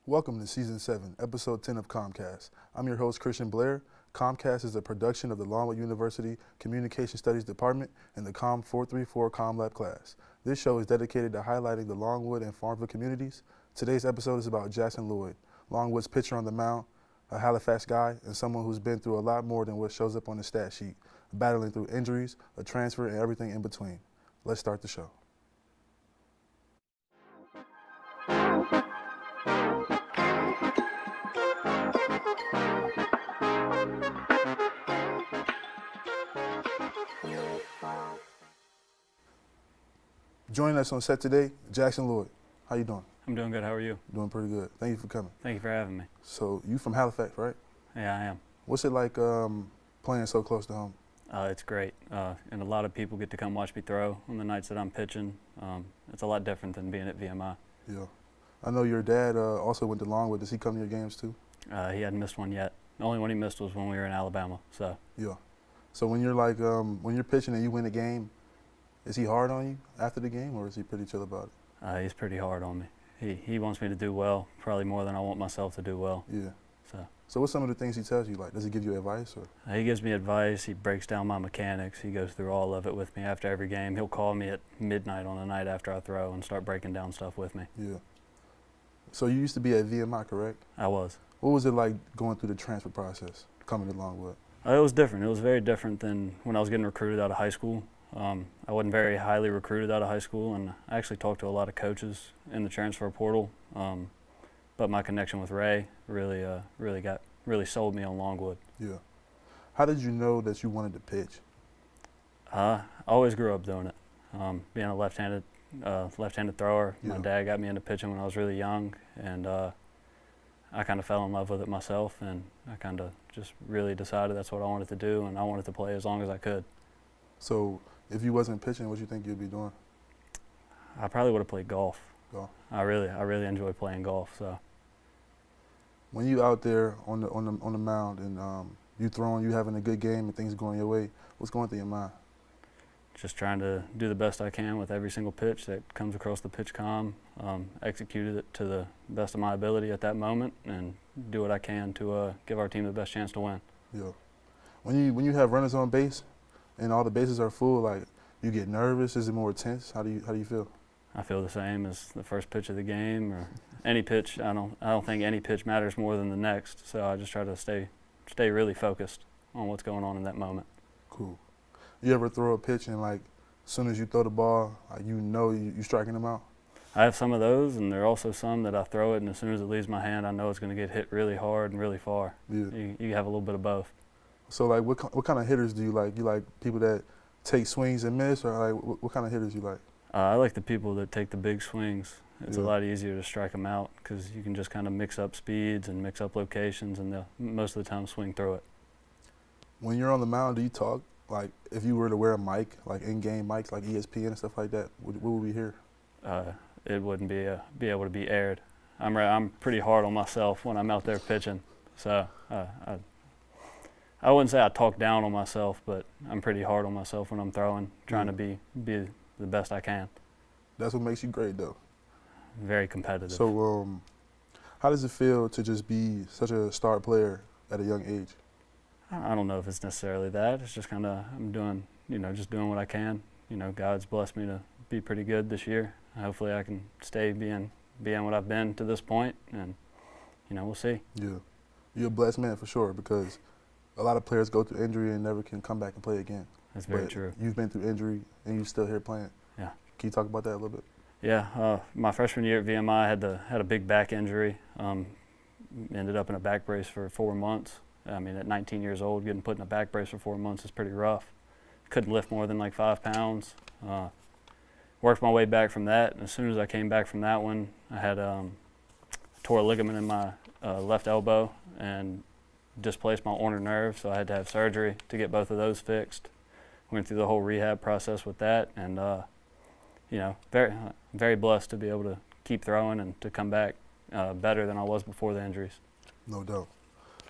Welcome to Season 7, Episode 10 of COMMCast. I'm your host, Christian Blair. COMMCast is a production of the Longwood University Communication Studies Department and the COM 434 CommLab class. This show is dedicated to highlighting the Longwood and Farmville communities. Today's episode is about Jaxon Lloyd, Longwood's pitcher on the mound, a Halifax guy, and someone who's been through a lot more than what shows up on the stat sheet, battling through injuries, a transfer, and everything in between. Let's start the show. Joining us on set today, Jaxon Lloyd. How you doing? I'm doing good. How are you? Doing pretty good. Thank you for coming. Thank you for having me. So you from Halifax, right? Yeah, I am. What's it like playing so close to home? It's great, and a lot of people get to come watch me throw on the nights that I'm pitching. It's a lot different than being at VMI. Yeah. I know your dad also went to Longwood. Does he come to your games too? He hadn't missed one yet. The only one he missed was when we were in Alabama. So. Yeah. So when you're like when you're pitching and you win a game, is he hard on you after the game, or is he pretty chill about it? He's pretty hard on me. He wants me to do well, probably more than I want myself to do well. Yeah. So what's some of the things he tells you? Like, does he give you advice? Or? He gives me advice. He breaks down my mechanics. He goes through all of it with me after every game. He'll call me at midnight on the night after I throw and start breaking down stuff with me. Yeah. So you used to be at VMI, correct? I was. What was it like going through the transfer process, coming to Longwood? It was different. It was very different than when I was getting recruited out of high school. I wasn't very highly recruited out of high school, and I actually talked to a lot of coaches in the transfer portal. But my connection with Ray really sold me on Longwood. Yeah. How did you know that you wanted to pitch? I always grew up doing it. Being a left-handed thrower, Yeah. My dad got me into pitching when I was really young, and I kind of fell in love with it myself, and I kind of just really decided that's what I wanted to do, and I wanted to play as long as I could. So if you wasn't pitching, what do you think you'd be doing? I probably would have played golf. Golf. I really enjoy playing golf. So when you out there on the mound and you throwing, you having a good game and things going your way, what's going through your mind? just trying to do the best I can with every single pitch that comes across the pitch comm, executed it to the best of my ability at that moment, and do what I can to give our team the best chance to win. Yeah. When you have runners on base and all the bases are full, like, you get nervous? Is it more tense? How do you feel? I feel the same as the first pitch of the game or any pitch. I don't think any pitch matters more than the next. So I just try to stay really focused on what's going on in that moment. Cool. You ever throw a pitch and, like, as soon as you throw the ball, like, you know you're striking them out? I have some of those, and there are also some that I throw it, and as soon as it leaves my hand, I know it's going to get hit really hard and really far. Yeah. You have a little bit of both. So, like, what kind of hitters do you like? You like people that take swings and miss, or like what kind of hitters you like? I like the people that take the big swings. It's Yeah. a lot easier to strike them out because you can just kind of mix up speeds and mix up locations, and they'll most of the time swing through it. When you're on the mound, do you talk? Like, if you were to wear a mic, like in-game mics, like ESPN and stuff like that, what would we hear? It wouldn't be able to be aired. I'm pretty hard on myself when I'm out there pitching, so I wouldn't say I talk down on myself, but I'm pretty hard on myself when I'm throwing, trying to be the best I can. That's what makes you great, though. Very competitive. So, how does it feel to just be such a star player at a young age? I don't know if it's necessarily that. It's just kind of I'm doing, just doing what I can. God's blessed me to be pretty good this year. Hopefully, I can stay being what I've been to this point, and we'll see. Yeah, you're a blessed man for sure, because a lot of players go through injury and never can come back and play again. That's very true. You've been through injury and you're still here playing. Yeah. Can you talk about that a little bit? Yeah, my freshman year at VMI, I had a big back injury. Ended up in a back brace for 4 months. I mean, at 19 years old, getting put in a back brace for 4 months is pretty rough. Couldn't lift more than like 5 pounds. Worked my way back from that, and as soon as I came back from that one, I had tore a ligament in my left elbow and displaced my ulnar nerve, so I had to have surgery to get both of those fixed. Went through the whole rehab process with that, and very, very blessed to be able to keep throwing and to come back better than I was before the injuries. No doubt.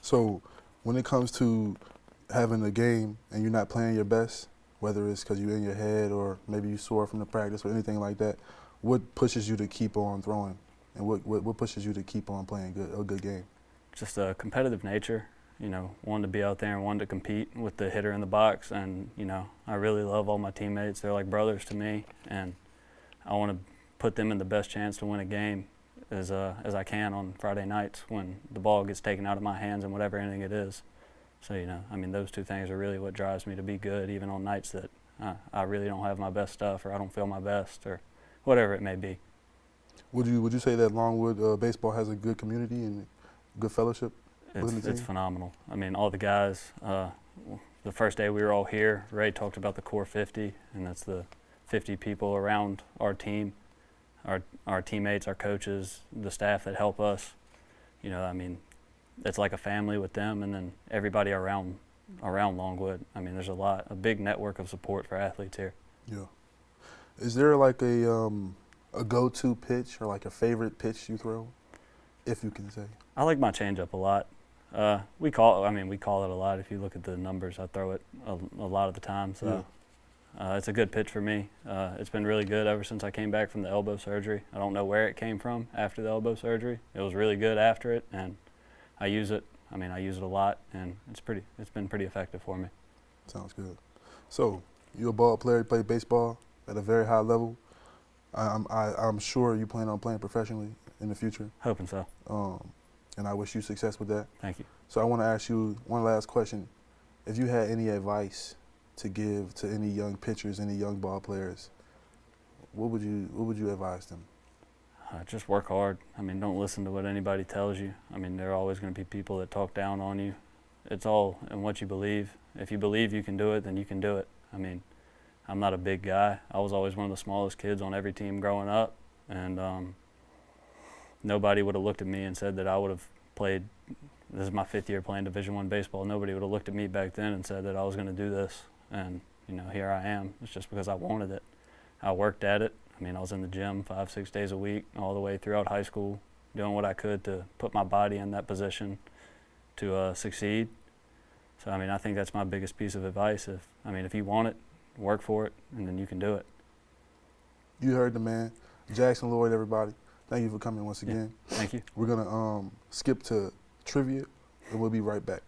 So when it comes to having a game and you're not playing your best, whether it's because you're in your head or maybe you sore from the practice or anything like that, what pushes you to keep on throwing And what pushes you to keep on playing a good game? Just a competitive nature, wanting to be out there and wanting to compete with the hitter in the box. And, I really love all my teammates. They're like brothers to me, and I want to put them in the best chance to win a game as I can on Friday nights when the ball gets taken out of my hands in whatever inning it is. So, those two things are really what drives me to be good, even on nights that I really don't have my best stuff or I don't feel my best or whatever it may be. Would you say that Longwood baseball has a good community and good fellowship within the team? It's phenomenal. All the guys, the first day we were all here, Ray talked about the core 50, and that's the 50 people around our team, our teammates, our coaches, the staff that help us. It's like a family with them, and then everybody around Longwood. There's a big network of support for athletes here. Yeah. Is there like a go-to pitch or like a favorite pitch you throw, if you can say? I like my changeup a lot. We call it a lot. If you look at the numbers, I throw it a lot of the time. So it's a good pitch for me. It's been really good ever since I came back from the elbow surgery. I don't know where it came from after the elbow surgery. It was really good after it, and I use it. I use it a lot, and it's been pretty effective for me. Sounds good. So you're a ball player. You play baseball at a very high level. I'm sure you plan on playing professionally in the future. Hoping so. And I wish you success with that. Thank you. So I want to ask you one last question. If you had any advice to give to any young pitchers, any young ball players, what would you advise them? Just work hard. Don't listen to what anybody tells you. There are always going to be people that talk down on you. It's all in what you believe. If you believe you can do it, then you can do it. I'm not a big guy. I was always one of the smallest kids on every team growing up, and nobody would have looked at me and said that I would have played. This is my 5th year playing Division I baseball. Nobody would have looked at me back then and said that I was going to do this, and here I am. It's just because I wanted it. I worked at it. I was in the gym 5-6 days a week all the way throughout high school, doing what I could to put my body in that position to succeed. So I think that's my biggest piece of advice. If you want it, work for it, and then you can do it. You heard the man, Jaxon Lloyd, everybody. Thank you for coming once again. Yeah, thank you. We're gonna skip to trivia, and we'll be right back.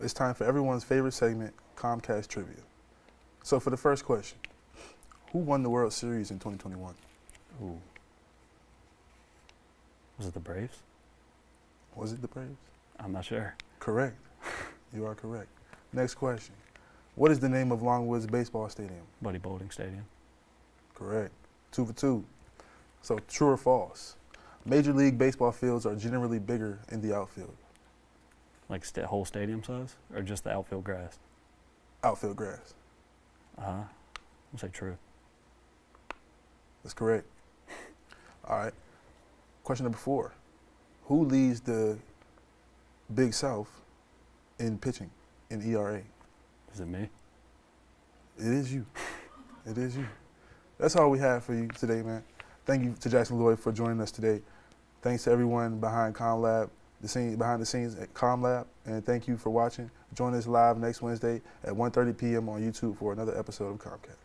It's time for everyone's favorite segment, COMMCast Trivia. So for the first question, who won the World Series in 2021? Ooh. Was it the Braves? Was it the Braves? I'm not sure. Correct. You are correct. Next question. What is the name of Longwood's baseball stadium? Buddy Bowling Stadium. Correct. 2 for 2. So true or false? Major League Baseball fields are generally bigger in the outfield. Like whole stadium size, or just the outfield grass? Outfield grass. I'll say true. That's correct. All right. Question number 4. Who leads the Big South in pitching, in ERA? Is it me? It is you. It is you. That's all we have for you today, man. Thank you to Jaxon Lloyd for joining us today. Thanks to everyone behind behind the scenes at CommLab, and thank you for watching. Join us live next Wednesday at 1:30 p.m. on YouTube for another episode of COMMCast.